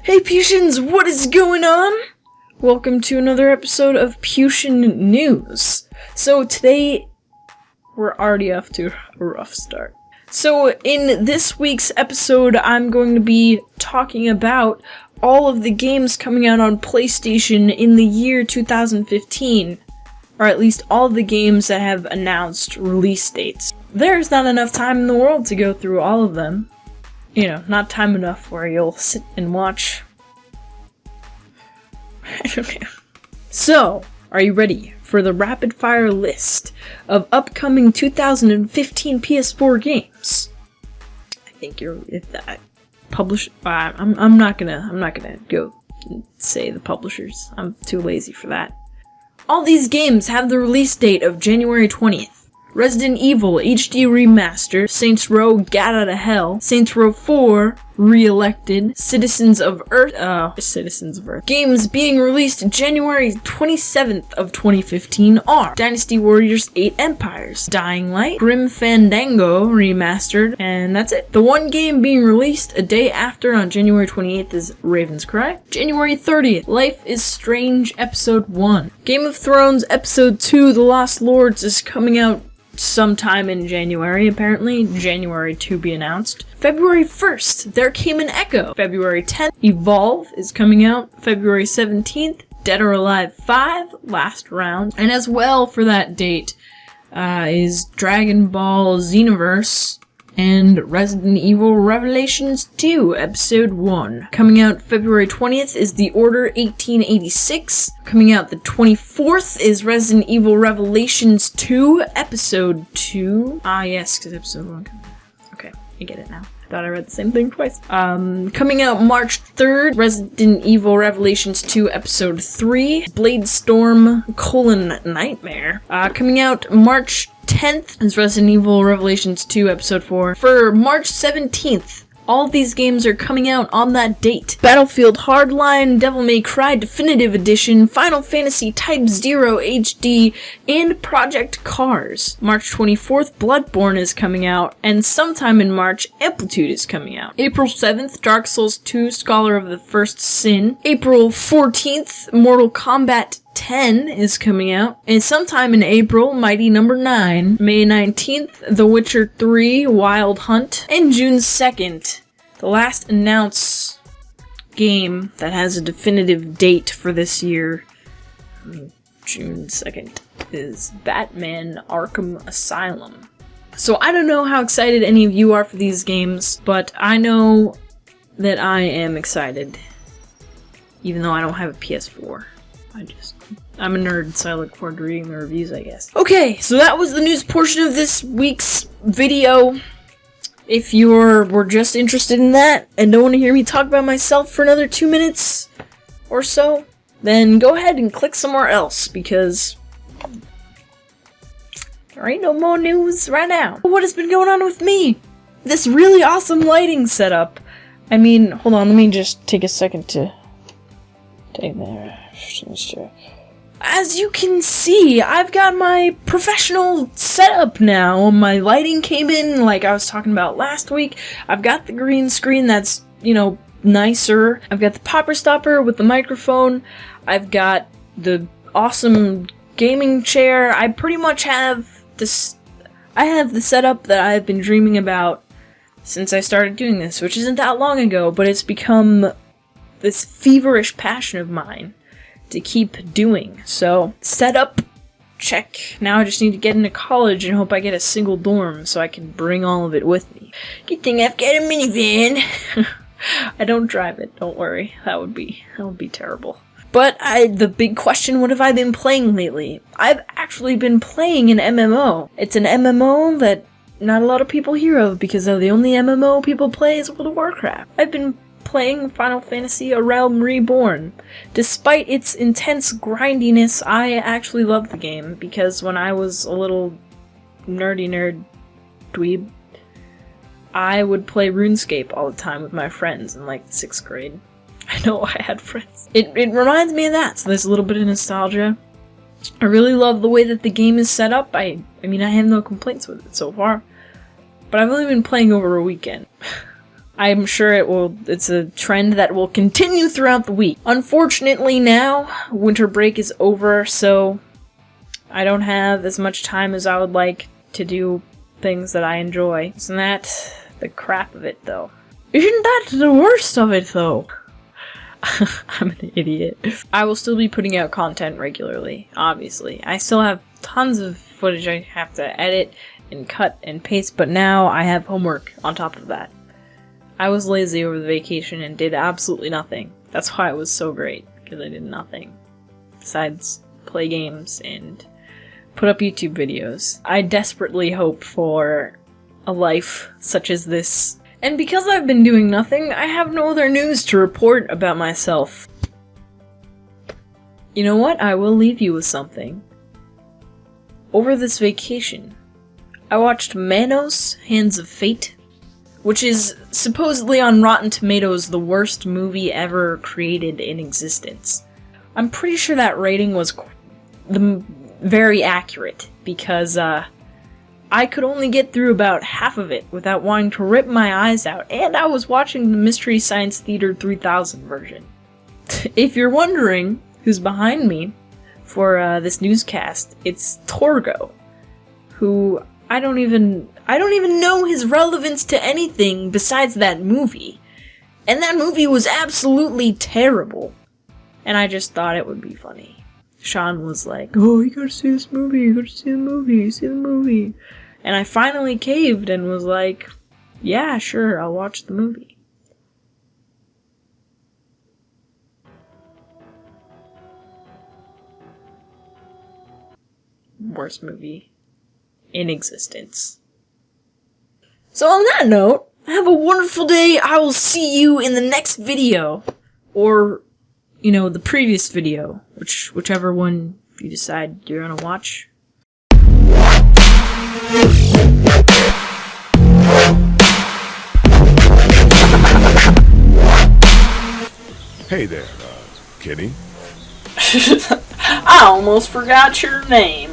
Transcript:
Hey Putions, what is going on? Welcome to another episode of Pution News. So today, we're already off to a rough start. So in this week's episode, I'm going to be talking about all of the games coming out on PlayStation in the year 2015. Or at least all of the games that have announced release dates. There's not enough time in the world to go through all of them. You know, not time enough where you'll sit and watch. Okay. So, are you ready for the rapid fire list of upcoming 2015 PS4 games? I think you're I'm not gonna go and say the publishers. I'm too lazy for that. All these games have the release date of January 20th. Resident Evil HD Remaster, Saints Row Gat Outta Hell, Saints Row 4 Re-Elected, Citizens of Earth. Games being released January 27th of 2015 are Dynasty Warriors 8 Empires, Dying Light, Grim Fandango Remastered, and that's it. The one game being released a day after on January 28th is Raven's Cry. January 30th, Life is Strange Episode 1. Game of Thrones Episode 2, The Lost Lords is coming out sometime in January, apparently. January to be announced. February 1st, There Came an Echo. February 10th, Evolve is coming out. February 17th, Dead or Alive 5, Last Round. And as well for that date is Dragon Ball Xenoverse and Resident Evil Revelations 2, Episode 1. Coming out February 20th is The Order 1886. Coming out the 24th is Resident Evil Revelations 2, Episode 2. Ah, yes, because Episode 1 comes out. Okay, I get it now. I thought I read the same thing twice. Coming out March 3rd, Resident Evil Revelations 2, Episode 3. Blade Storm, Nightmare. Coming out March 10th is Resident Evil Revelations 2 Episode 4. For March 17th, all these games are coming out on that date. Battlefield Hardline, Devil May Cry Definitive Edition, Final Fantasy Type 0 HD, and Project Cars. March 24th, Bloodborne is coming out, and sometime in March, Amplitude is coming out. April 7th, Dark Souls 2 Scholar of the First Sin. April 14th, Mortal Kombat 10 is coming out, and sometime in April, Mighty Number 9. May 19th, The Witcher 3 Wild Hunt, and June 2nd, the last announced game that has a definitive date for this year, June 2nd, is Batman Arkham Asylum. So I don't know how excited any of you are for these games, but I know that I am excited, even though I don't have a PS4. I'm a nerd, so I look forward to reading the reviews, I guess. Okay, so that was the news portion of this week's video. If you were just interested in that and don't want to hear me talk about myself for another 2 minutes or so, then go ahead and click somewhere else, because there ain't no more news right now. What has been going on with me? This really awesome lighting setup. I mean, hold on, let me just take a second to take that. As you can see, I've got my professional setup now. My lighting came in like I was talking about last week. I've got the green screen that's, nicer. I've got the popper stopper with the microphone. I've got the awesome gaming chair. I pretty much have this. I have the setup that I've been dreaming about since I started doing this, which isn't that long ago, but it's become this feverish passion of mine to keep doing. So, setup, check. Now I just need to get into college and hope I get a single dorm so I can bring all of it with me. Good thing I've got a minivan. I don't drive it, don't worry. That would be terrible. But the big question, what have I been playing lately? I've actually been playing an MMO. It's an MMO that not a lot of people hear of because the only MMO people play is World of Warcraft. I've been playing Final Fantasy A Realm Reborn. Despite its intense grindiness, I actually love the game, because when I was a little nerd dweeb, I would play RuneScape all the time with my friends in like 6th grade. I know I had friends. It reminds me of that, so there's a little bit of nostalgia. I really love the way that the game is set up. I mean, I have no complaints with it so far. but I've only been playing over a weekend. I'm sure it's a trend that will continue throughout the week. Unfortunately now, winter break is over, so I don't have as much time as I would like to do things that I enjoy. Isn't that the crap of it, though? Isn't that the worst of it, though? I'm an idiot. I will still be putting out content regularly, obviously. I still have tons of footage I have to edit and cut and paste, but now I have homework on top of that. I was lazy over the vacation and did absolutely nothing. That's why it was so great, because I did nothing besides play games and put up YouTube videos. I desperately hope for a life such as this. And because I've been doing nothing, I have no other news to report about myself. You know what? I will leave you with something. Over this vacation, I watched Manos, Hands of Fate, which is supposedly on Rotten Tomatoes the worst movie ever created in existence. I'm pretty sure that rating was very accurate, because I could only get through about half of it without wanting to rip my eyes out, and I was watching the Mystery Science Theater 3000 version. If you're wondering who's behind me for this newscast, it's Torgo, who I don't even know his relevance to anything besides that movie. And that movie was absolutely terrible. And I just thought it would be funny. Sean was like, "Oh, you gotta see this movie, you gotta see the movie, see the movie." And I finally caved and was like, "Yeah, sure, I'll watch the movie." Worst movie in existence. So on that note, have a wonderful day. I will see you in the next video. Or, you know, the previous video. Whichever one you decide you're gonna watch. Hey there, kitty. I almost forgot your name.